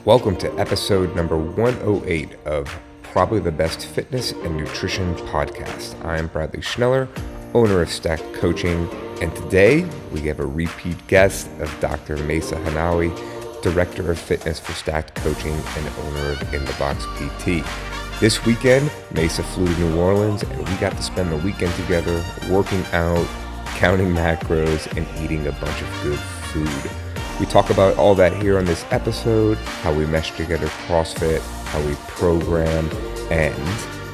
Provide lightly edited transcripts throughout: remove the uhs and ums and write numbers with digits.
Welcome to episode number 108 of probably the best fitness and nutrition podcast. I'm Bradley Schneller, owner of Stacked Coaching, and today we have a repeat guest of Dr. Maysa Hannawi, Director of Fitness for Stacked Coaching and owner of In the Box PT. This weekend, Maysa flew to New Orleans and we got to spend the weekend together working out, counting macros, and eating a bunch of good food. We talk about all that here on this episode, how we mesh together CrossFit, how we program, and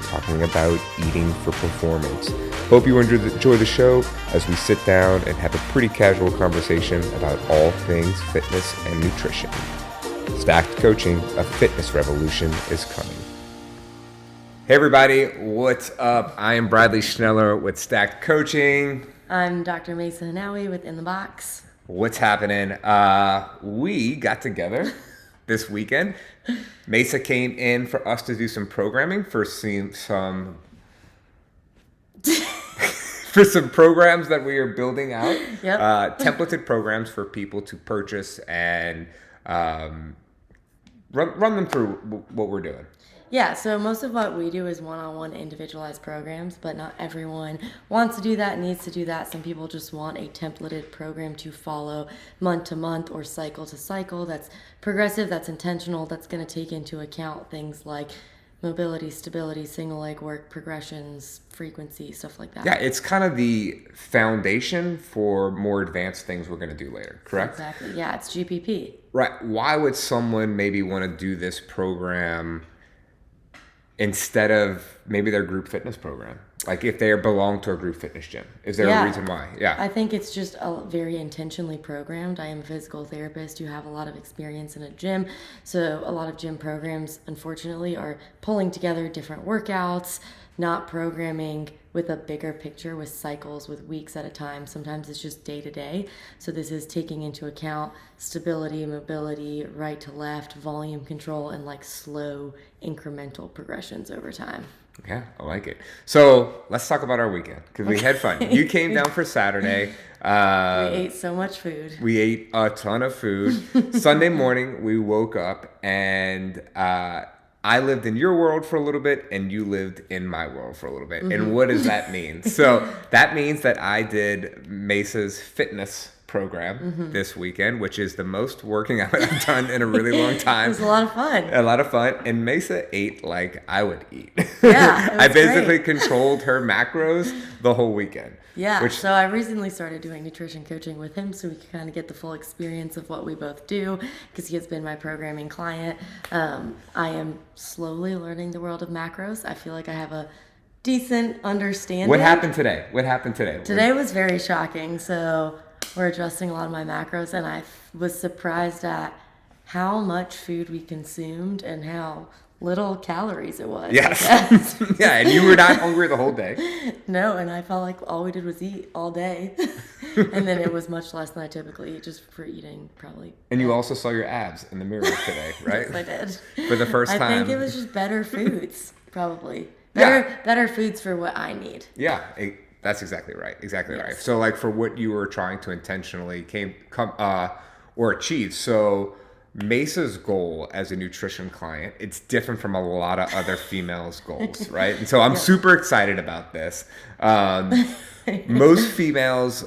talking about eating for performance. Hope you enjoy the show as we sit down and have a pretty casual conversation about all things fitness and nutrition. Stacked Coaching, a fitness revolution is coming. Hey everybody, what's up? I am Bradley Schneller with Stacked Coaching. I'm Dr. Maysa Hannawi with In the Box. What's happening? We got together this weekend. Maysa came in for us to do some programming for some for some programs that we are building out. Yep. Templated programs for people to purchase and run them through what we're doing. Yeah, so most of what we do is one-on-one individualized programs, but not everyone wants to do that, needs to do that. Some people just want a templated program to follow month to month or cycle to cycle that's progressive, that's intentional, that's going to take into account things like mobility, stability, single leg work, progressions, frequency, stuff like that. Yeah, it's kind of the foundation for more advanced things we're going to do later, correct? Exactly, yeah, it's GPP. Right. Why would someone maybe want to do this program instead of maybe their group fitness program? Like if they belong to a group fitness gym. Is there a reason why? Yeah. I think it's just very intentionally programmed. I am a physical therapist who have a lot of experience in a gym. So a lot of gym programs, unfortunately, are pulling together different workouts, not programming with a bigger picture, with cycles, with weeks at a time. Sometimes it's just day to day. So this is taking into account stability, mobility, right to left, volume control, and like slow incremental progressions over time. Yeah, I like it. So let's talk about our weekend because we had fun. You came down for Saturday. We ate so much food. We ate a ton of food. Sunday morning, we woke up and I lived in your world for a little bit and you lived in my world for a little bit. Mm-hmm. And what does that mean? So that means that I did Maysa's fitness program this weekend, which is the most working out I've done in a really long time. It was a lot of fun. A lot of fun. And Maysa ate like I would eat. Yeah, it was I basically great. Controlled her macros the whole weekend. Yeah, so I recently started doing nutrition coaching with him so we can kind of get the full experience of what we both do because he has been my programming client. I am slowly learning the world of macros. I feel like I have a decent understanding. What happened today? Today was very shocking. So we're adjusting a lot of my macros and I was surprised at how much food we consumed and how little calories it was. Yes. Yeah, and you were not hungry the whole day. No, and I felt like all we did was eat all day. And then it was much less than I typically eat just for eating, probably. And you also saw your abs in the mirror today, right? Yes, I did. For the first time. I think it was just better foods, probably. Better foods for what I need. Yeah, that's exactly right. Exactly right. So like for what you were trying to intentionally or achieve. So Maysa's goal as a nutrition client, it's different from a lot of other females' goals, right? And so I'm super excited about this. Most females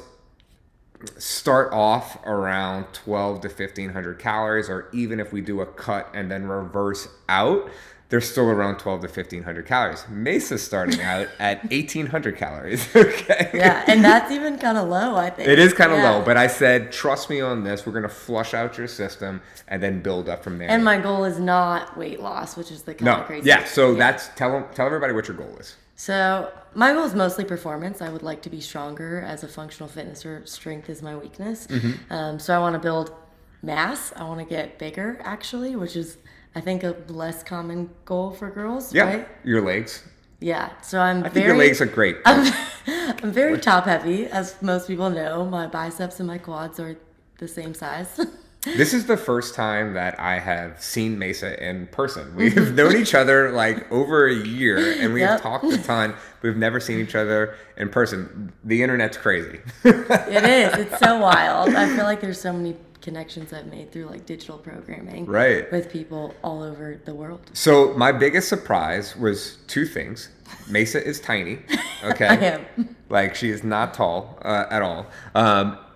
start off around 12 to 1,500 calories, or even if we do a cut and then reverse out, they're still around 12 to 1,500 calories. Maysa's starting out at 1,800 calories, okay? Yeah, and that's even kind of low, I think. It is kind of low, but I said, trust me on this. We're going to flush out your system and then build up from there. And my goal is not weight loss, which is the kind of crazy. Yeah, so that's, tell everybody what your goal is. So my goal is mostly performance. I would like to be stronger as a functional fitnesser. Strength is my weakness. Mm-hmm. So I want to build mass. I want to get bigger, actually, which is, I think, a less common goal for girls, right? Your legs. Yeah, so I think your legs are great. I'm very top heavy, as most people know. My biceps and my quads are the same size. This is the first time that I have seen Maysa in person. We've known each other like over a year and we've talked a ton. We've never seen each other in person. The internet's crazy. It is. It's so wild. I feel like there's so many connections I've made through like digital programming with people all over the world. So my biggest surprise was two things. Maysa is tiny, okay? I am. Like, she is not tall at all.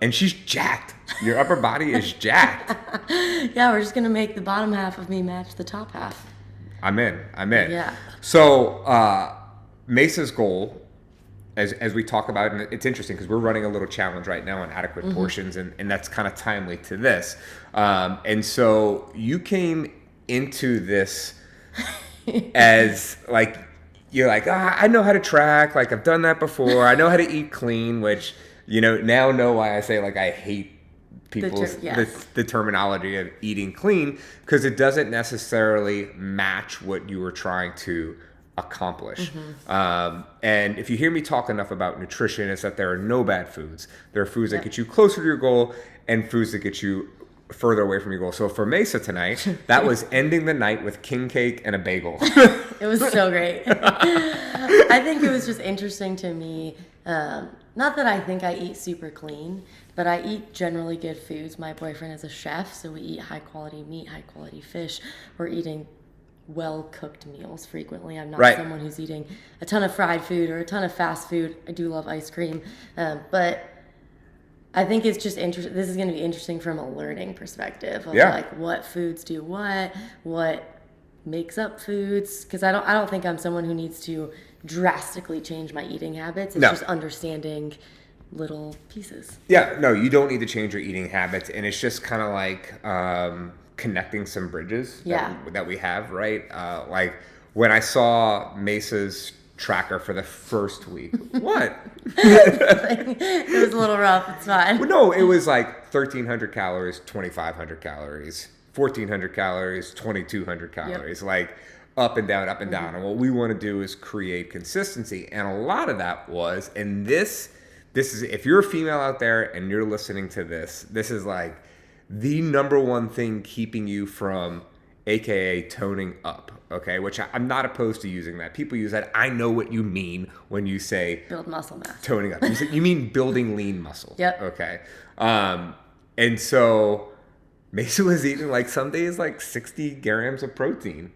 And she's jacked. Your upper body is jacked. Yeah, we're just going to make the bottom half of me match the top half. I'm in. Yeah. So Maysa's goal, as we talk about, and it's interesting because we're running a little challenge right now on adequate portions, and that's kind of timely to this. And so you came into this as like, you're like, I know how to track, like I've done that before. I know how to eat clean, which, now know why I say like I hate people's the terminology of eating clean, because it doesn't necessarily match what you were trying to accomplish. And if you hear me talk enough about nutrition, it's that there are no bad foods. There are foods that get you closer to your goal and foods that get you further away from your goal. So for Maysa tonight, that was ending the night with king cake and a bagel. It was so great. I think it was just interesting to me. Not that I think I eat super clean, but I eat generally good foods. My boyfriend is a chef, so we eat high quality meat, high quality fish. We're eating well-cooked meals frequently. I'm not someone who's eating a ton of fried food or a ton of fast food. I do love ice cream, but I think it's just interesting. This is going to be interesting from a learning perspective of like what foods do what makes up foods. Because I don't think I'm someone who needs to drastically change my eating habits. It's just understanding little pieces. Yeah, no, you don't need to change your eating habits, and it's just kind of like connecting some bridges that we have, right? Like when I saw Maysa's tracker for the first week. What? It was a little rough. It's fine. Well, no, it was like 1,300 calories, 2,500 calories, 1,400 calories, 2,200 calories, like up and down, up and down. And what we want to do is create consistency. And a lot of that was, and this is, if you're a female out there and you're listening to this, this is like the number one thing keeping you from AKA toning up, okay? Which I'm not opposed to using that. People use that. I know what you mean when you say build muscle mass. Toning up. You mean building lean muscle. Yep. Okay. And so Maysa was eating like some days like 60 grams of protein.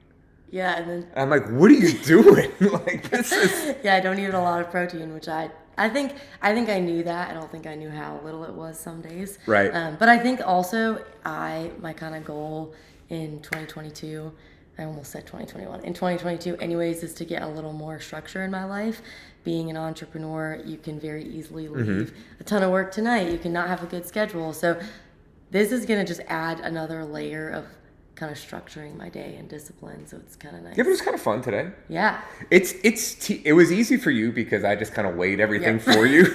Yeah, and then I'm like, what are you doing? Like, this is I don't eat a lot of protein, which I think I knew that. I don't think I knew how little it was some days. Right. But I think also my kind of goal in 2022, I almost said 2021. In 2022 anyways, is to get a little more structure in my life. Being an entrepreneur, you can very easily leave a ton of work tonight. You can not have a good schedule. So this is going to just add another layer of kind of structuring my day and discipline. So it's kind of nice. Yeah, but it was kind of fun today. Yeah. It was easy for you because I just kind of weighed everything for you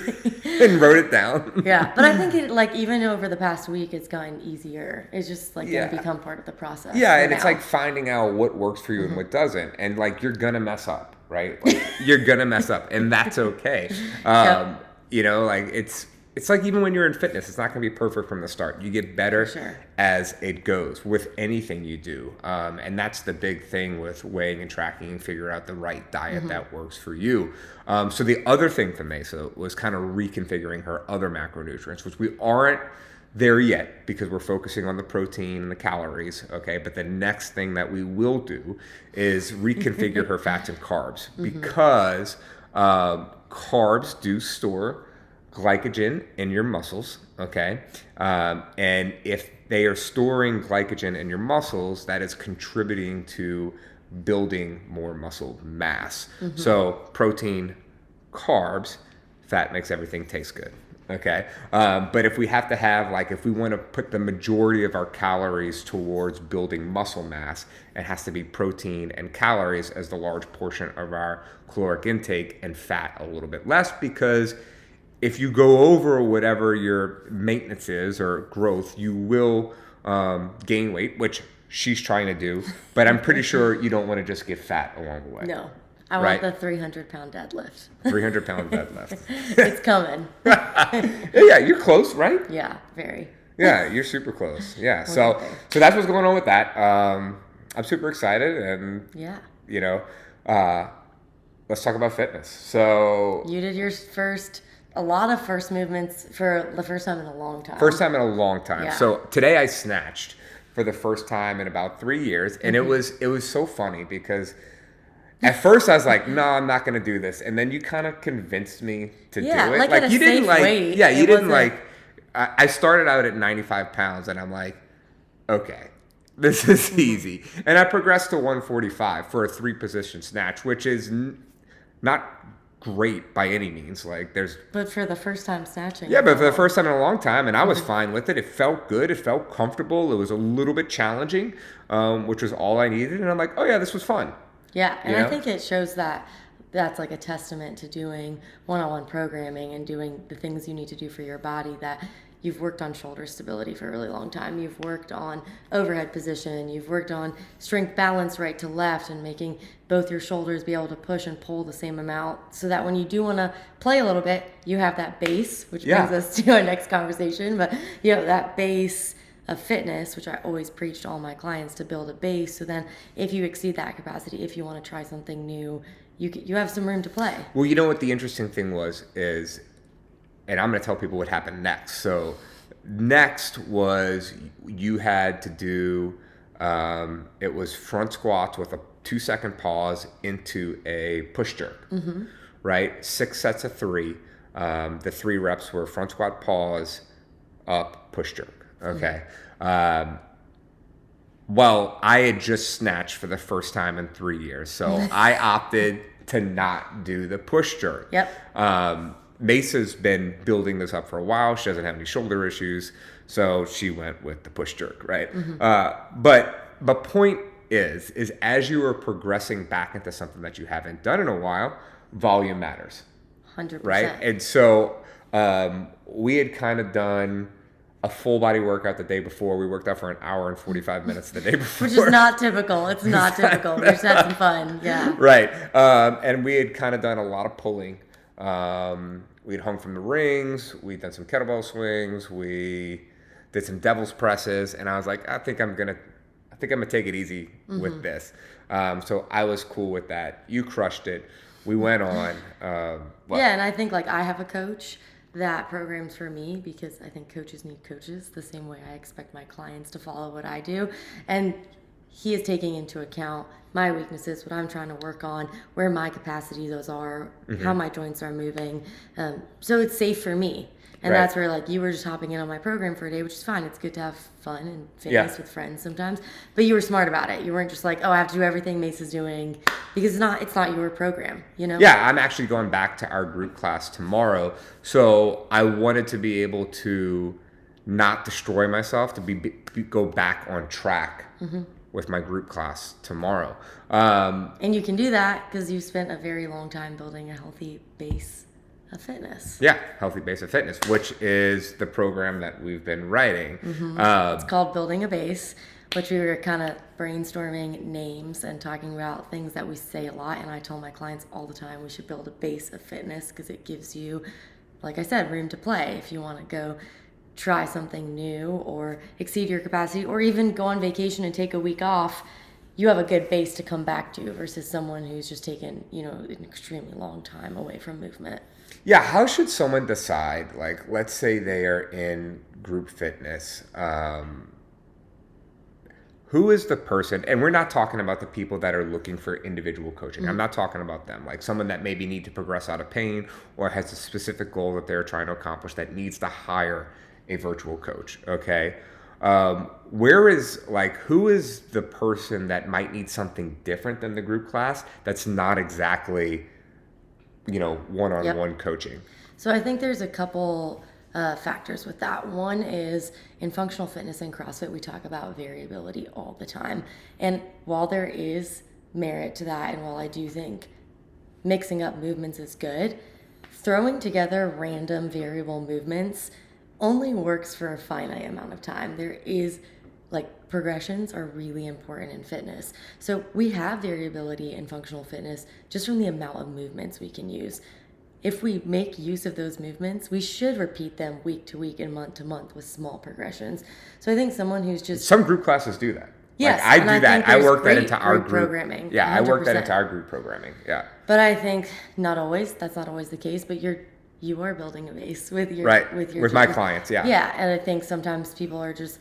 and wrote it down. Yeah, but I think it, like, even over the past week, it's gotten easier. It's just like going to become part of the process. Yeah, and it's like finding out what works for you and what doesn't. And like, you're going to mess up, right? Like, you're going to mess up, and that's okay. Like it's like even when you're in fitness, it's not going to be perfect from the start. You get better as it goes with anything you do. And that's the big thing with weighing and tracking and figure out the right diet that works for you. So the other thing for Maysa was kind of reconfiguring her other macronutrients, which we aren't there yet because we're focusing on the protein and the calories. Okay. But the next thing that we will do is reconfigure her fats and carbs because carbs do store glycogen in your muscles, okay? And if they are storing glycogen in your muscles, that is contributing to building more muscle mass. So protein, carbs, fat makes everything taste good, okay? But if we have to have, like, if we want to put the majority of our calories towards building muscle mass, it has to be protein and calories as the large portion of our caloric intake, and fat a little bit less, because if you go over whatever your maintenance is or growth, you will gain weight, which she's trying to do. But I'm pretty sure you don't want to just get fat along the way. No. I want the 300-pound deadlift. 300-pound deadlift. It's coming. Yeah, you're close, right? Yeah, very. Yeah, you're super close. Yeah, so that's what's going on with that. I'm super excited, and let's talk about fitness. So you did your first a lot of first movements for the first time in a long time. First time in a long time. Yeah. So today I snatched for the first time in about 3 years, and it was so funny because at first I was like, no, I'm not going to do this, and then you kind of convinced me to do it. Like at a you didn't safe weight. Yeah, you It didn't wasn't- I started out at 95 pounds, and I'm like, okay, this is easy, and I progressed to 145 for a 3-position snatch, which is not great by any means. Like there's But for the first time snatching. but for the first time in a long time, and I was fine with it. It felt good. It felt comfortable. It was a little bit challenging, which was all I needed. And I'm like, oh yeah, this was fun. Yeah, and You know? I think it shows that that's like a testament to doing one-on-one programming and doing the things you need to do for your body, that you've worked on shoulder stability for a really long time. You've worked on overhead position. You've worked on strength balance right to left and making both your shoulders be able to push and pull the same amount, so that when you do want to play a little bit, you have that base, which brings us to our next conversation. But you know, that base of fitness, which I always preach to all my clients, to build a base. So then if you exceed that capacity, if you want to try something new, you have some room to play. Well, you know what the interesting thing is, and I'm going to tell people what happened next. So next was you had to do, it was front squats with a 2-second pause into a push jerk, right? 6 sets of 3. The 3 reps were front squat, pause, up, push jerk. Okay. Well, I had just snatched for the first time in 3 years, so I opted to not do the push jerk. Yep. Maysa's been building this up for a while. She doesn't have any shoulder issues, so she went with the push jerk, right? But the point is as you are progressing back into something that you haven't done in a while, volume matters, 100%. right? And so we had kind of done a full body workout the day before. We worked out for an hour and 45 minutes the day before. Which is not typical. It's not typical. We just had some fun. Yeah. Right. And we had kind of done a lot of pulling. We'd hung from the rings. We'd done some kettlebell swings. We did some devil's presses. And I was like, I think I'm gonna take it easy with this. So I was cool with that. You crushed it. We went on. Yeah, and I think like I have a coach that programs for me, because I think coaches need coaches the same way I expect my clients to follow what I do. And he is taking into account my weaknesses, what I'm trying to work on, where my capacity those are, how my joints are moving. So it's safe for me. And Right. that's where like you were just hopping in on my program for a day, which is fine. It's good to have fun and fitness with friends sometimes. But you were smart about it. You weren't just like, oh, I have to do everything Maysa's doing, because it's not your program, you know? Yeah, I'm actually going back to our group class tomorrow. So I wanted to be able to not destroy myself, to go back on track with my group class tomorrow. And you can do that because you spent a very long time building a healthy base of fitness. Yeah, Healthy Base of Fitness, which is the program that we've been writing. It's called Building a Base, which we were kind of brainstorming names and talking about things that we say a lot. And I tell my clients all the time, we should build a base of fitness, because it gives you, like I said, room to play if you want to go try something new or exceed your capacity, or even go on vacation and take a week off. You have a good base to come back to versus someone who's just taken, an extremely long time away from movement. Yeah, how should someone decide, like, let's say they are in group fitness, who is the person, and we're not talking about the people that are looking for individual coaching. I'm not talking about them, like someone that maybe need to progress out of pain or has a specific goal that they're trying to accomplish that needs to hire a virtual coach, okay? Who is the person that might need something different than the group class that's not exactly, one-on-one coaching? So I think there's a couple factors with that. One is in functional fitness and CrossFit, we talk about variability all the time. And while there is merit to that, and while I do think mixing up movements is good, throwing together random variable movements only works for a finite amount of time. There is progressions are really important in fitness. So we have variability in functional fitness just from the amount of movements we can use. If we make use of those movements, we should repeat them week to week and month to month with small progressions. So I think someone who's just... Some group classes do that. Yes, I do that. I work that into our group programming. Yeah, 100%. I work that 100%. into our group programming. Yeah. But I think that's not always the case, but you're you are building a base with your Right. With my gym. clients, yeah. Yeah, and I think sometimes people are just,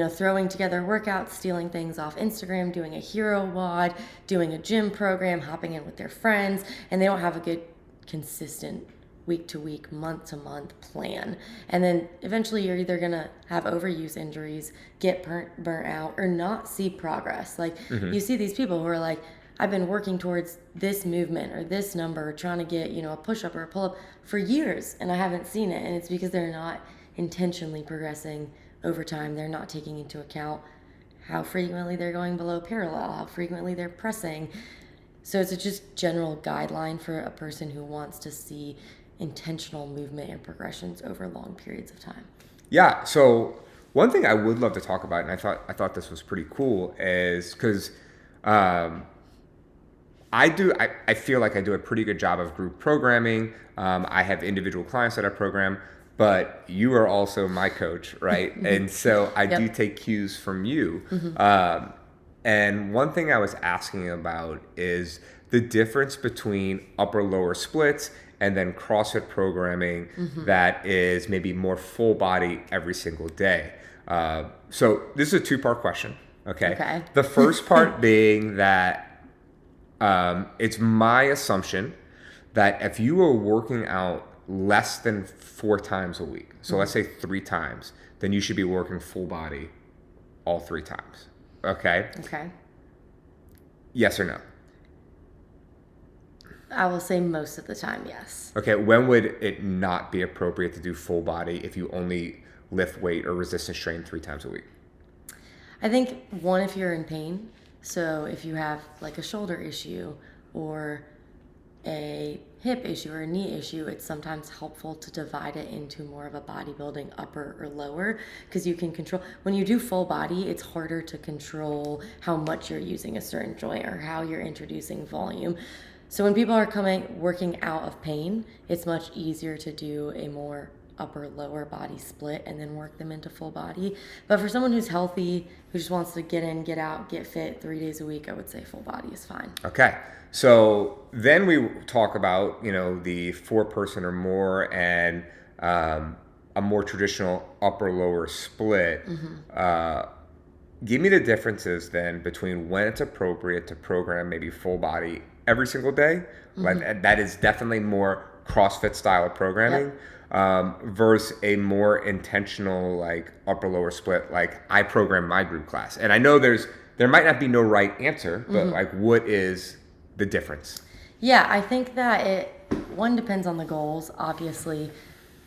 throwing together workouts, stealing things off Instagram, doing a hero WOD, doing a gym program, hopping in with their friends, and they don't have a good, consistent week to week, month to month plan. And then eventually you're either going to have overuse injuries, get burnt out, or not see progress. Like you see these people who are like, I've been working towards this movement or this number, or trying to get, a push up or a pull up for years, and I haven't seen it. And it's because they're not intentionally progressing over time. They're not taking into account how frequently they're going below parallel, how frequently they're pressing. So it's a just general guideline for a person who wants to see intentional movement and progressions over long periods of time. Yeah. So one thing I would love to talk about, and I thought this was pretty cool, is because I feel like I do a pretty good job of group programming. I have individual clients that I program, but you are also my coach, right? And so I do take cues from you. And one thing I was asking about is the difference between upper lower splits and then CrossFit programming that is maybe more full body every single day. So this is a two-part question. Okay. The first part being that it's my assumption that if you are working out less than 4 times a week, so let's say 3 times, then you should be working full body all 3 times. Okay? Okay. Yes or no? I will say most of the time, yes. Okay, when would it not be appropriate to do full body if you only lift weight or resistance train 3 times a week? I think one, if you're in pain. So if you have like a shoulder issue or a hip issue or a knee issue, it's sometimes helpful to divide it into more of a bodybuilding upper or lower, because you can control. When you do full body, it's harder to control how much you're using a certain joint or how you're introducing volume. So when people are working out of pain, it's much easier to do a more upper lower body split and then work them into full body. But for someone who's healthy, who just wants to get in, get out, get fit 3 days a week, I would say full body is fine. Okay. So then we talk about, the 4-person or more and a more traditional upper lower split. Give me the differences then between when it's appropriate to program maybe full body every single day. Like that is definitely more CrossFit style of programming. Versus a more intentional like upper lower split like I program my group class. And I know there might not be no right answer, but like what is the difference? Yeah, I think that one depends on the goals, obviously,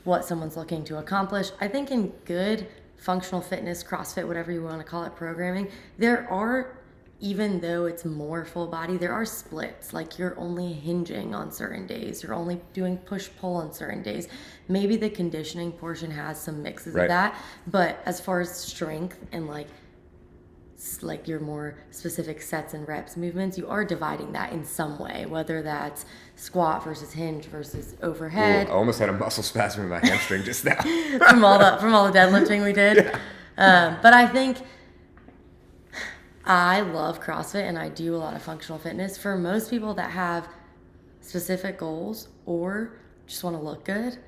what someone's looking to accomplish. I think in good functional fitness, CrossFit, whatever you want to call it, programming, there are, even though it's more full body, there are splits. Like you're only hinging on certain days. You're only doing push-pull on certain days. Maybe the conditioning portion has some mixes of that. But as far as strength and like your more specific sets and reps movements, you are dividing that in some way, whether that's squat versus hinge versus overhead. Ooh, I almost had a muscle spasm in my hamstring just now. from all the deadlifting we did. But I think I love CrossFit and I do a lot of functional fitness. For most people that have specific goals or just want to look good,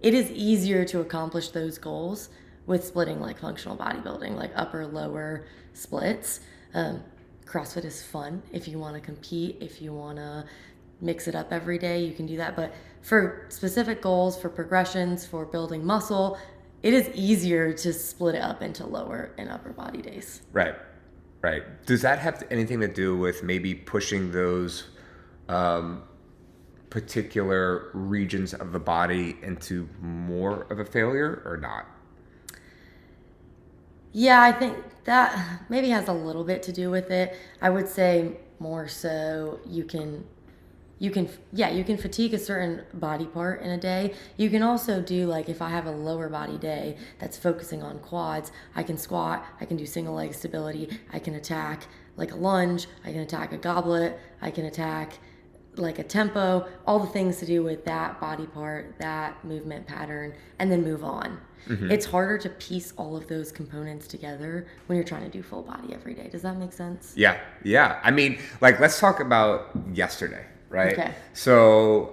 it is easier to accomplish those goals with splitting like functional bodybuilding, like upper, lower splits. CrossFit is fun. If you want to compete, if you want to mix it up every day, you can do that. But for specific goals, for progressions, for building muscle, it is easier to split it up into lower and upper body days. Right. Does that have anything to do with maybe pushing those particular regions of the body into more of a failure or not? Yeah, I think that maybe has a little bit to do with it. I would say more so you can fatigue a certain body part in a day. You can also do, like, if I have a lower body day that's focusing on quads, I can squat, I can do single leg stability, I can attack like a lunge, I can attack a goblet, I can attack like a tempo, all the things to do with that body part, that movement pattern, and then move on. It's harder to piece all of those components together when you're trying to do full body every day. Does that make sense? Yeah. I mean, like, let's talk about yesterday, right? Okay. So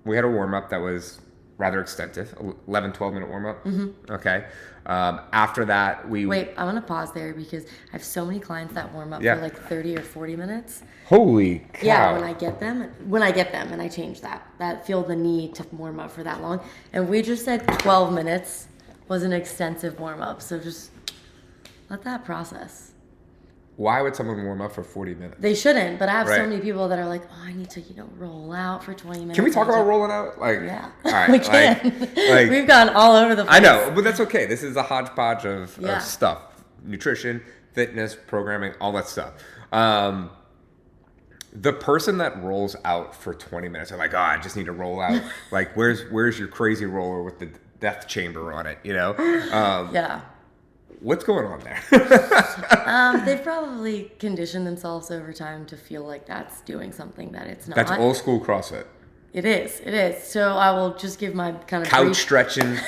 we had a warm-up that was rather extensive, 11, 12-minute warm-up. Okay. After that, Wait, I'm going to pause there because I have so many clients that warm up for like 30 or 40 minutes. Holy cow. Yeah, when I get them and I change that feel the need to warm up for that long. And we just said 12 minutes was an extensive warm-up. So just let that process. Why would someone warm up for 40 minutes? They shouldn't, but I have so many people that are like, oh, I need to, roll out for 20 minutes. Can we talk about rolling out? Yeah. All right. We can. We've gone all over the place. I know, but that's okay. This is a hodgepodge of stuff. Nutrition, fitness, programming, all that stuff. The person that rolls out for 20 minutes, they're like, oh, I just need to roll out. Like, where's your crazy roller with the death chamber on it, Yeah. What's going on there? They've probably conditioned themselves over time to feel like that's doing something that it's not. That's old school CrossFit. It is. So I will just give my kind of couch stretching.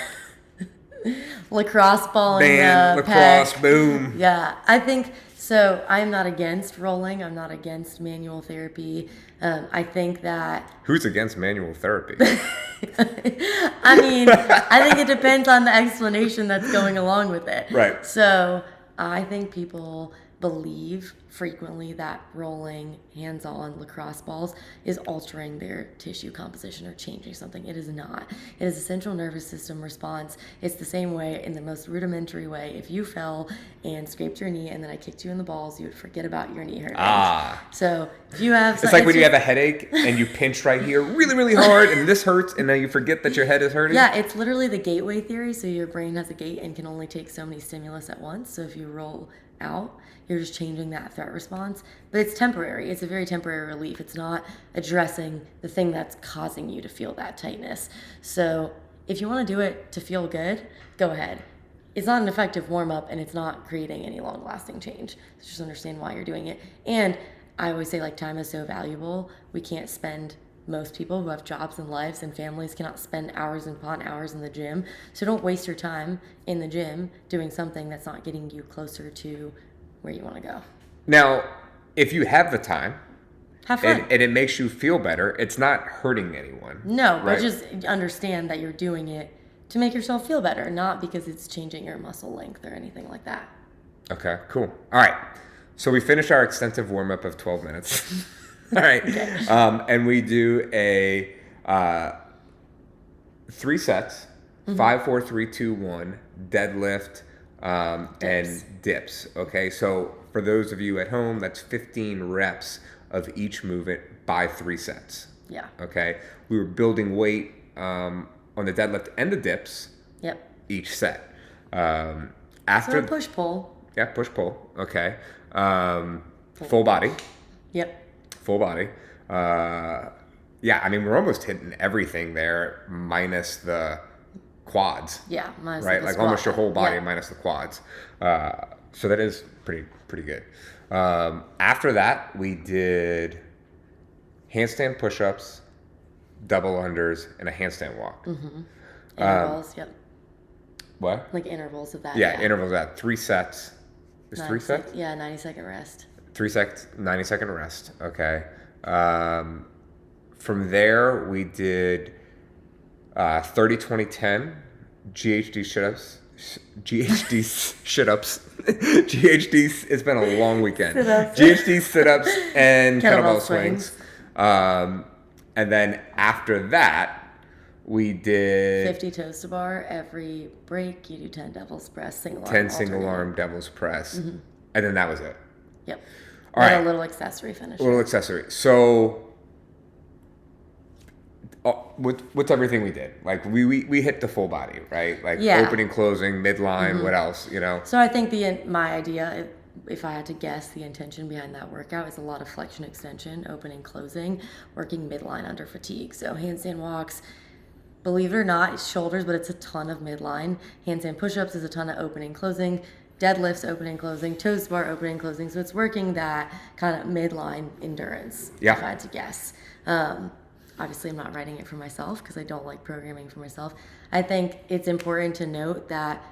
Lacrosse balling. Lacrosse, boom. Yeah, I think so. I'm not against rolling. I'm not against manual therapy. I think that... Who's against manual therapy? I mean, I think it depends on the explanation that's going along with it. Right. So I think people believe frequently that rolling hands-on lacrosse balls is altering their tissue composition or changing something. It is not. It is a central nervous system response. It's the same way, in the most rudimentary way. If you fell and scraped your knee and then I kicked you in the balls, you would forget about your knee hurting. So if you have... It's like when you have a headache and you pinch right here really, really hard and this hurts and now you forget that your head is hurting. Yeah, it's literally the gateway theory. So your brain has a gate and can only take so many stimulus at once. So if you roll out, you're just changing that threat response. But it's temporary. It's a very temporary relief. It's not addressing the thing that's causing you to feel that tightness. So if you want to do it to feel good, go ahead. It's not an effective warm-up and it's not creating any long-lasting change. So just understand why you're doing it. And I always say, time is so valuable. Most people who have jobs and lives and families cannot spend hours upon hours in the gym. So don't waste your time in the gym doing something that's not getting you closer to where you want to go. Now, if you have the time, have fun. And it makes you feel better, it's not hurting anyone. No, right? But just understand that you're doing it to make yourself feel better, not because it's changing your muscle length or anything like that. Okay, cool. All right. So we finished our extensive warm-up of 12 minutes. All right. Okay. And we do a 3 sets, 5, 4, 3, 2, 1, deadlift, and dips. Okay. So for those of you at home, that's 15 reps of each movement by 3 sets. Yeah. Okay. We were building weight on the deadlift and the dips. Yep. Each set. So push-pull. Yeah, push-pull. Okay. Full body. Yep. Full body. Yeah, I mean, we're almost hitting everything there minus the quads. Yeah, minus right? the Like squat. almost your whole body minus the quads. So that is pretty good. After that, we did handstand push-ups, double unders, and a handstand walk. Mm-hmm. Intervals, yep. What? Like intervals of that. Yeah, intervals of that. 3 sets. Is 3 sets? Yeah, 90-second rest. 3 seconds, 90-second rest. Okay. From there, we did 30, 20, 10 GHD sit-ups. GHD, it's been a long weekend. Sit-ups. GHD sit-ups and kettlebell swings. swings. And then after that, we did 50 toes to bar. Every break, you do 10 devil's press, single arm. 10 single arm devil's press. Mm-hmm. And then that was it. Yep. All and right. a little accessory finish. A little accessory. So, what's everything we did? Like, we hit the full body, right? Like, opening, closing, midline, Mm-hmm. what else, So I think my idea, if I had to guess, the intention behind that workout is a lot of flexion extension, opening, closing, working midline under fatigue. So handstand walks, believe it or not, it's shoulders, but it's a ton of midline. Handstand push-ups is a ton of opening, closing. Deadlifts, opening, closing. Toes to bar, opening, closing. So it's working that kind of midline endurance, if I had to guess. Obviously, I'm not writing it for myself because I don't like programming for myself. I think it's important to note that,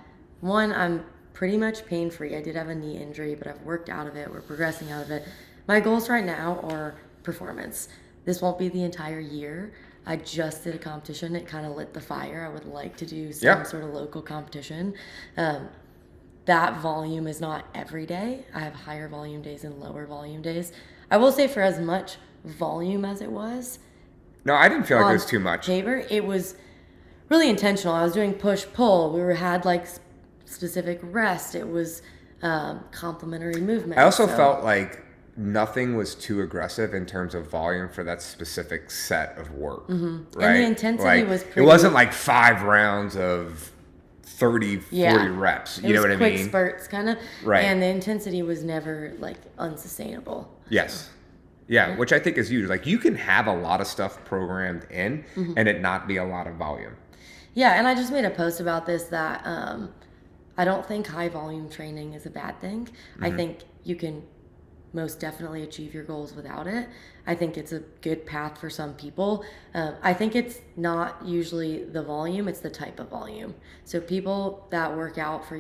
one, I'm pretty much pain-free. I did have a knee injury, but I've worked out of it. We're progressing out of it. My goals right now are performance. This won't be the entire year. I just did a competition. It kind of lit the fire. I would like to do some sort of local competition. That volume is not every day. I have higher volume days and lower volume days. I will say for as much volume as it was. No, I didn't feel like it was too much. Paper, it was really intentional. I was doing push-pull. Had like specific rest. It was complementary movement. I also felt like nothing was too aggressive in terms of volume for that specific set of work. Mm-hmm. Right? And the intensity was pretty... It wasn't like 5 rounds of 30, 40 reps. You know what I mean? Quick spurts, kind of. Right. And the intensity was never like unsustainable. Yes. Yeah, which I think is huge. Like you can have a lot of stuff programmed in and it not be a lot of volume. Yeah, and I just made a post about this that I don't think high volume training is a bad thing. I think you can most definitely achieve your goals without it. I think it's a good path for some people. I think it's not usually the volume, it's the type of volume. So people that work out for,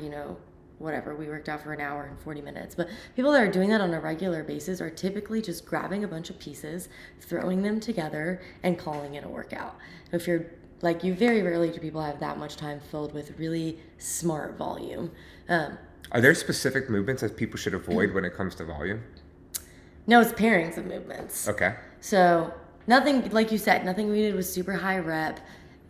whatever, we worked out for an hour and 40 minutes, but people that are doing that on a regular basis are typically just grabbing a bunch of pieces, throwing them together, and calling it a workout. If you're like, you very rarely do people have that much time filled with really smart volume. Are there specific movements that people should avoid when it comes to volume? No, it's pairings of movements. Okay. So nothing, like you said, nothing we did was super high rep.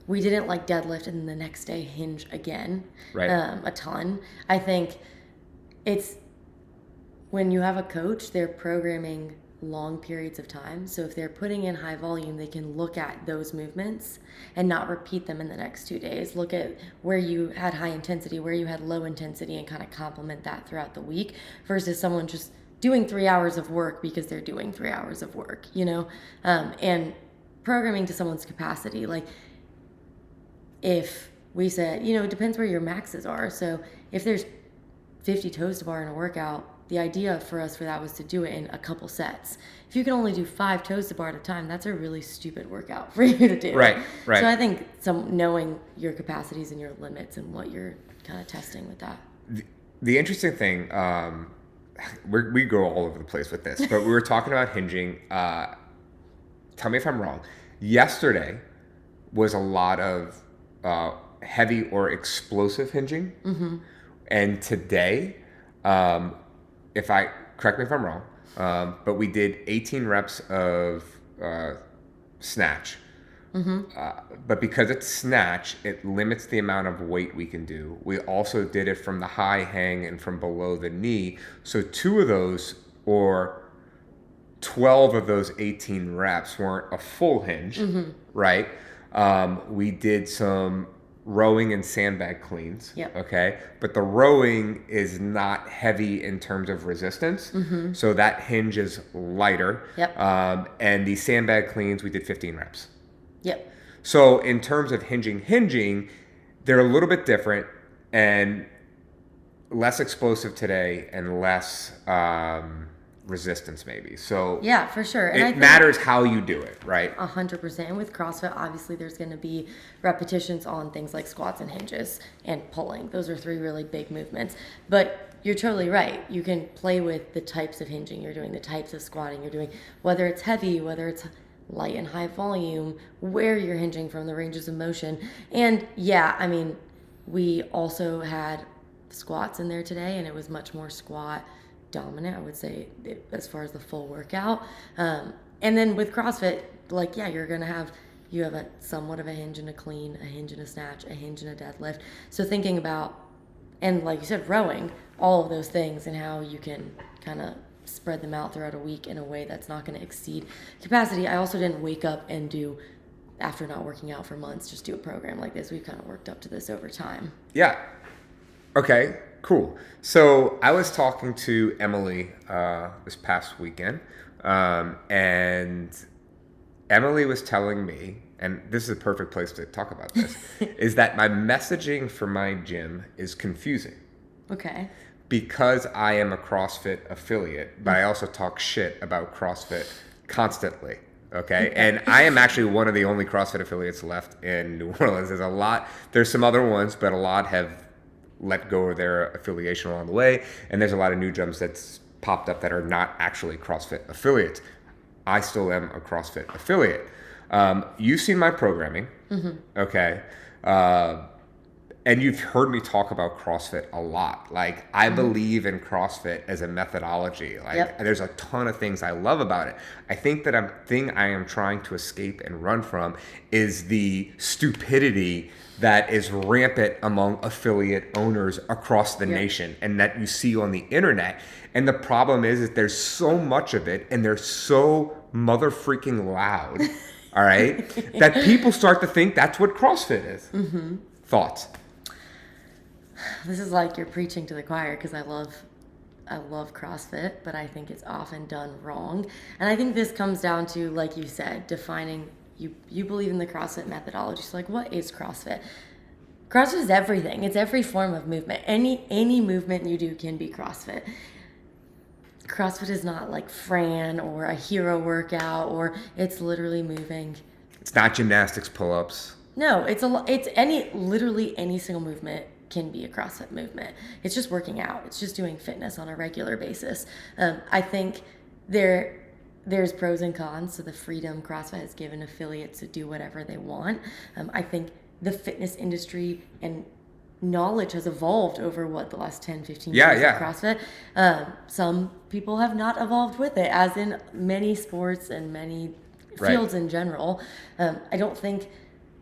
We didn't like deadlift and then the next day hinge again. Right. A ton. I think it's when you have a coach, they're programming long periods of time. So if they're putting in high volume, they can look at those movements and not repeat them in the next 2 days. Look at where you had high intensity, where you had low intensity, and kind of complement that throughout the week versus someone just doing 3 hours of work because they're doing 3 hours of work, and programming to someone's capacity. Like if we said, it depends where your maxes are. So if there's 50 toes to bar in a workout, the idea for us for that was to do it in a couple sets. If you can only do 5 toes to bar at a time, that's a really stupid workout for you to do. Right. So I think knowing your capacities and your limits and what you're kind of testing with that. The interesting thing, we go all over the place with this, but we were talking about hinging. Tell me if I'm wrong. Yesterday was a lot of heavy or explosive hinging. Mm-hmm. And today, correct me if I'm wrong, but we did 18 reps of snatch. Mm-hmm. But because it's snatch, it limits the amount of weight we can do. We also did it from the high hang and from below the knee. So 2 of those, or 12 of those 18 reps weren't a full hinge, right? We did some rowing and sandbag cleans. Yep. Okay. But the rowing is not heavy in terms of resistance. Mm-hmm. So that hinge is lighter. Yep. And the sandbag cleans, we did 15 reps. Yep. So in terms of hinging, they're a little bit different and less explosive today and less resistance maybe. So yeah, for sure. And it matters how you do it, right? 100%. And with CrossFit, obviously there's going to be repetitions on things like squats and hinges and pulling. Those are 3 really big movements. But you're totally right. You can play with the types of hinging you're doing, the types of squatting you're doing, whether it's heavy, whether it's light and high volume, where you're hinging from, the ranges of motion. And we also had squats in there today, and it was much more squat dominant, I would say, as far as the full workout. And then with CrossFit, you have a somewhat of a hinge and a clean, a hinge and a snatch, a hinge and a deadlift. So thinking about, and like you said, rowing, all of those things and how you can kind of spread them out throughout a week in a way that's not going to exceed capacity. I also didn't wake up and after not working out for months, just do a program like this. We've kind of worked up to this over time. Yeah. Okay, cool. So I was talking to Emily this past weekend, and Emily was telling me, and this is a perfect place to talk about this, is that my messaging for my gym is confusing. Okay. Because I am a CrossFit affiliate, but I also talk shit about CrossFit constantly. Okay. And I am actually one of the only CrossFit affiliates left in New Orleans. There's some other ones, but a lot have let go of their affiliation along the way. And there's a lot of new gyms that's popped up that are not actually CrossFit affiliates. I still am a CrossFit affiliate. You've seen my programming, okay? And you've heard me talk about CrossFit a lot. Like, I believe in CrossFit as a methodology. Like, there's a ton of things I love about it. I think that thing I am trying to escape and run from is the stupidity that is rampant among affiliate owners across the nation and that you see on the internet. And the problem is that there's so much of it and they're so mother freaking loud, all right, that people start to think that's what CrossFit is. Thoughts? This is like you're preaching to the choir, because I love CrossFit, but I think it's often done wrong. And I think this comes down to, like you said, defining, you believe in the CrossFit methodology. So like, what is CrossFit? CrossFit is everything. It's every form of movement. Any movement you do can be CrossFit. CrossFit is not like Fran or a hero workout, or it's literally moving. It's not gymnastics, pull-ups. No, it's literally any single movement can be a CrossFit movement. It's just working out. It's just doing fitness on a regular basis. I think there's pros and cons to the freedom CrossFit has given affiliates to do whatever they want. I think the fitness industry and knowledge has evolved over the last 10, 15 years of CrossFit. Some people have not evolved with it, as in many sports and many fields in general. I don't think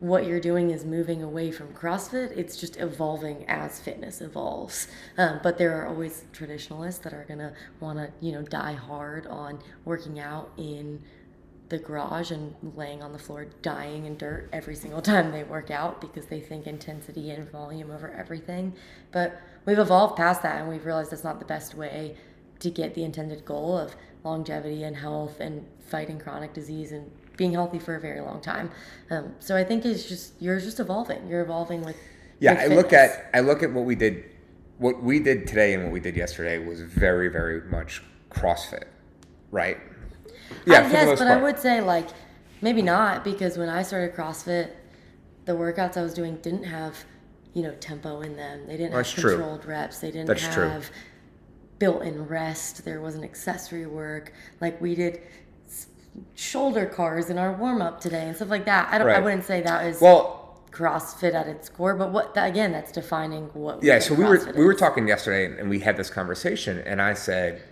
what you're doing is moving away from CrossFit. It's just evolving as fitness evolves. But there are always traditionalists that are gonna want to, die hard on working out in the garage and laying on the floor dying in dirt every single time they work out, because they think intensity and volume over everything. But we've evolved past that, and we've realized that's not the best way to get the intended goal of longevity and health and fighting chronic disease and being healthy for a very long time. So I think you're just evolving. You're evolving with I look at what we did today and what we did yesterday was very, very much CrossFit, right? Yeah, yes, but I would say, like, maybe not, because when I started CrossFit, the workouts I was doing didn't have, tempo in them. They didn't have controlled reps. They didn't have built-in rest. There wasn't accessory work. Like, we did shoulder cars in our warm-up today and stuff like that. I wouldn't say that is CrossFit at its core, but that's defining what so we were talking yesterday, and we had this conversation, and I said,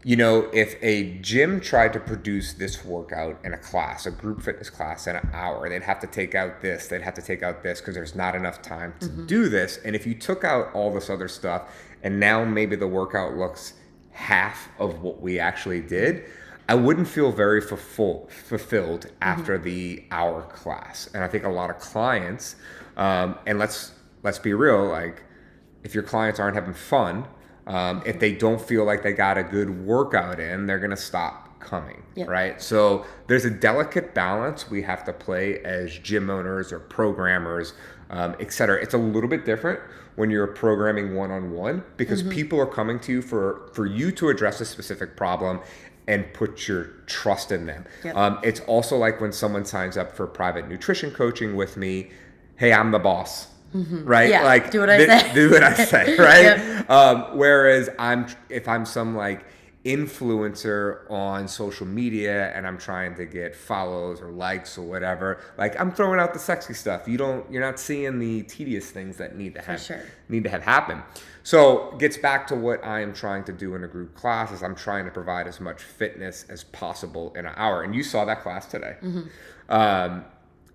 if a gym tried to produce this workout in a class, a group fitness class, in an hour, they'd have to take out this, because there's not enough time to do this. And if you took out all this other stuff, and now maybe the workout looks half of what we actually did, I wouldn't feel very fulfilled after the hour class. And I think a lot of clients, and let's be real, like, if your clients aren't having fun, if they don't feel like they got a good workout in, they're going to stop coming, right? So there's a delicate balance we have to play as gym owners or programmers, et cetera. It's a little bit different when you're programming one-on-one, because people are coming to you for you to address a specific problem and put your trust in them. It's also like when someone signs up for private nutrition coaching with me, hey, I'm the boss. Right? Yeah, like, do what I say. Do what I say, right? Whereas if I'm some like influencer on social media and I'm trying to get follows or likes or whatever, like, I'm throwing out the sexy stuff. You're not seeing the tedious things that need to have happen. So it gets back to what I am trying to do in a group class is I'm trying to provide as much fitness as possible in an hour. And you saw that class today. And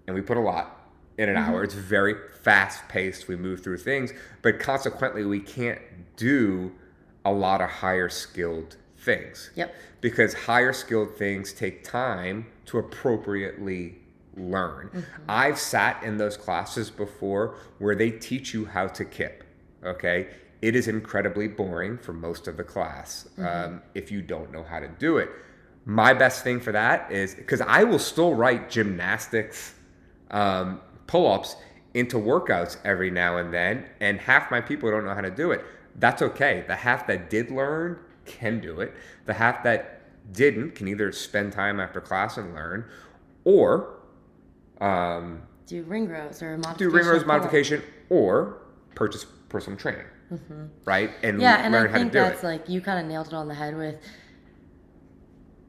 we put a lot in an hour. It's very fast paced. We move through things, but consequently we can't do a lot of higher skilled things. Because higher skilled things take time to appropriately learn. I've sat in those classes before where they teach you how to kip. Okay. It is incredibly boring for most of the class if you don't know how to do it. My best thing for that is, because I will still write gymnastics pull-ups into workouts every now and then, and half my people don't know how to do it. That's okay. The half that did learn can do it. The half that didn't can either spend time after class and learn, or do ring rows or modification, or purchase personal training. Right? And learn how to do it. I think that's like, you kind of nailed it on the head with,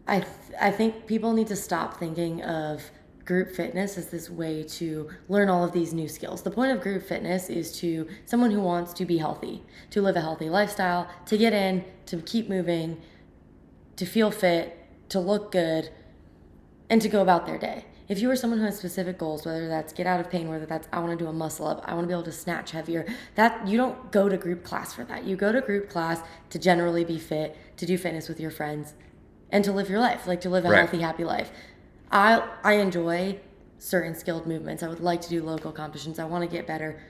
I think people need to stop thinking of group fitness is this way to learn all of these new skills. The point of group fitness is to someone who wants to be healthy, to live a healthy lifestyle, to get in, to keep moving, to feel fit, to look good, and to go about their day. If you are someone who has specific goals, whether that's get out of pain, whether that's I want to do a muscle up, I want to be able to snatch heavier, that you don't go to group class for that. You go to group class to generally be fit, to do fitness with your friends, and to live your life, like to live a healthy, happy life. I enjoy certain skilled movements. I would like to do local competitions. I want to get better.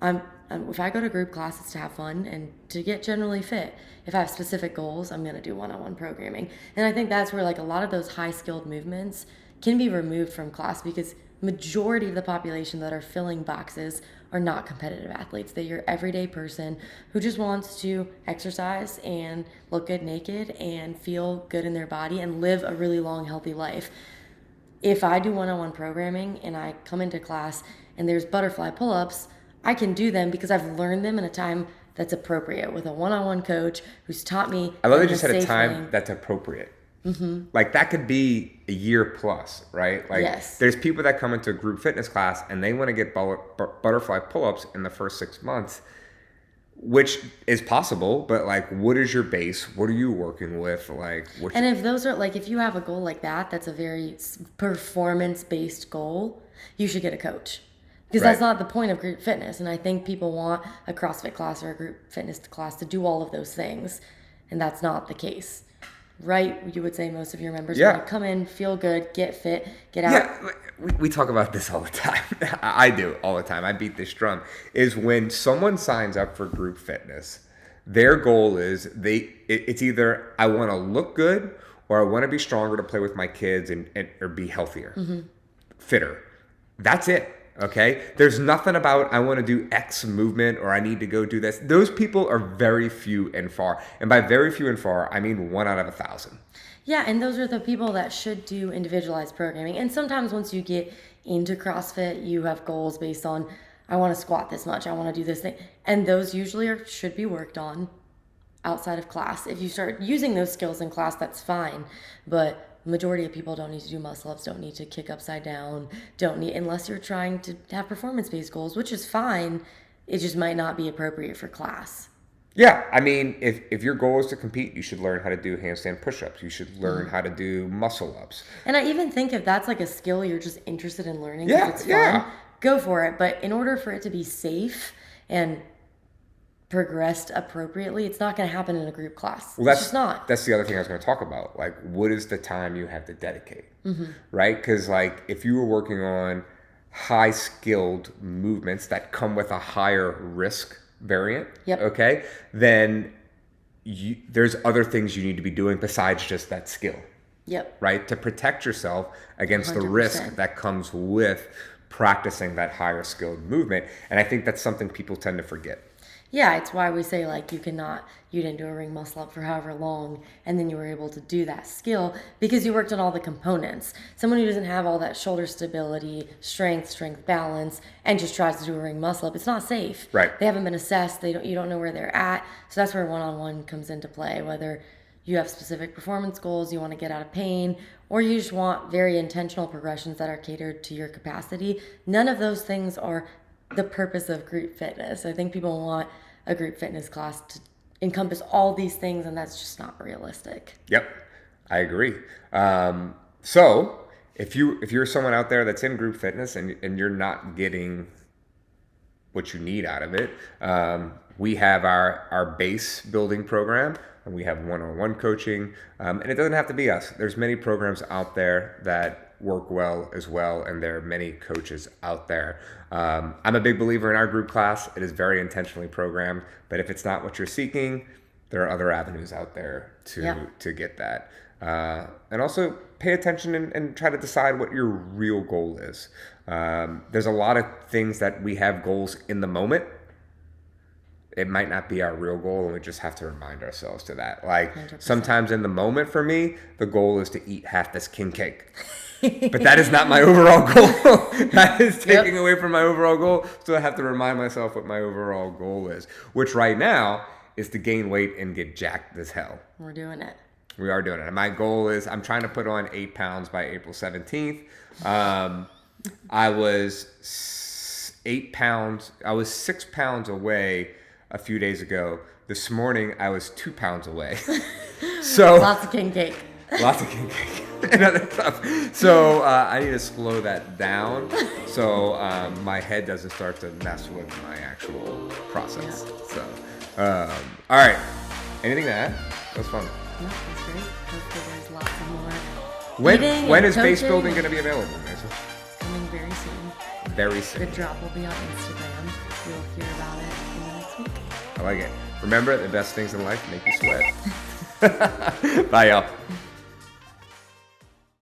If I go to group class, it's to have fun and to get generally fit. If I have specific goals, I'm going to do one-on-one programming. And I think that's where like a lot of those high skilled movements can be removed from class, because majority of the population that are filling boxes are not competitive athletes. They're your everyday person who just wants to exercise and look good naked and feel good in their body and live a really long, healthy life. If I do one-on-one programming and I come into class and there's butterfly pull-ups, I can do them because I've learned them in a time that's appropriate with a one-on-one coach who's taught me. I love that you said a time that's appropriate. Mm-hmm. Like that could be a year plus, right? Like yes. There's people that come into a group fitness class and they want to get butterfly pull-ups in the first 6 months, which is possible, but like, what is your base? What are you working with? Like, and if those are like, if you have a goal like that, that's a very performance-based goal, you should get a coach. Because that's not the point of group fitness. And I think people want a CrossFit class or a group fitness class to do all of those things. And that's not the case. Right? You would say most of your members want to come in, feel good, get fit, get out. Yeah, we talk about this all the time. I do all the time. I beat this drum. Is when someone signs up for group fitness, their goal is it's either I want to look good or I want to be stronger to play with my kids and or be healthier, fitter. That's it. Okay? There's nothing about I want to do X movement or I need to go do this. Those people are very few and far. And by very few and far, I mean 1 out of 1,000. Yeah, and those are the people that should do individualized programming. And sometimes once you get into CrossFit, you have goals based on, I want to squat this much, I want to do this thing. And those usually should be worked on outside of class. If you start using those skills in class, that's fine. But majority of people don't need to do muscle ups, don't need to kick upside down, unless you're trying to have performance-based goals, which is fine. It just might not be appropriate for class. Yeah, I mean, if your goal is to compete, you should learn how to do handstand push-ups. You should learn how to do muscle ups. And I even think if that's like a skill you're just interested in learning, it's fun, go for it. But in order for it to be safe and progressed appropriately, it's not going to happen in a group class. Well, it's just not. That's the other thing I was going to talk about. Like, what is the time you have to dedicate? Right? Because like, if you were working on high skilled movements that come with a higher risk variant, okay, then there's other things you need to be doing besides just that skill. Right? To protect yourself against 100%. The risk that comes with practicing that higher skilled movement. And I think that's something people tend to forget. Yeah, it's why we say like you didn't do a ring muscle up for however long and then you were able to do that skill because you worked on all the components. Someone who doesn't have all that shoulder stability, strength balance, and just tries to do a ring muscle up, it's not safe. Right. They haven't been assessed. You don't know where they're at. So that's where one-on-one comes into play, whether you have specific performance goals, you want to get out of pain, or you just want very intentional progressions that are catered to your capacity. None of those things are the purpose of group fitness. I think people want a group fitness class to encompass all these things, and that's just not realistic. Yep, I agree. So if you're someone out there that's in group fitness and you're not getting what you need out of it, we have our base building program, and we have one-on-one coaching, and it doesn't have to be us. There's many programs out there that work well as well, and there are many coaches out there. I'm a big believer in our group class. It is very intentionally programmed, but if it's not what you're seeking, there are other avenues out there to get that. And also pay attention and try to decide what your real goal is. There's a lot of things that we have goals in the moment. It might not be our real goal, and we just have to remind ourselves to that. Like 100%. Sometimes in the moment for me, the goal is to eat half this king cake. But that is not my overall goal. That is taking away from my overall goal. So I have to remind myself what my overall goal is, which right now is to gain weight and get jacked as hell. We're doing it. We are doing it. And my goal is I'm trying to put on 8 pounds by April 17th. I was 6 pounds away a few days ago. This morning, I was 2 pounds away. So Lots of king cake. Lots of king cake and other stuff. So I need to slow that down so my head doesn't start to mess with my actual process. Yeah. So, all right. Anything to add? That was fun. No, that's great. Hopefully there's lots of more. When is base building going to be available, Maysa? It's coming very soon. Very soon. The drop will be on Instagram. You'll hear about it in the next week. I like it. Remember, the best things in life make you sweat. Bye, y'all.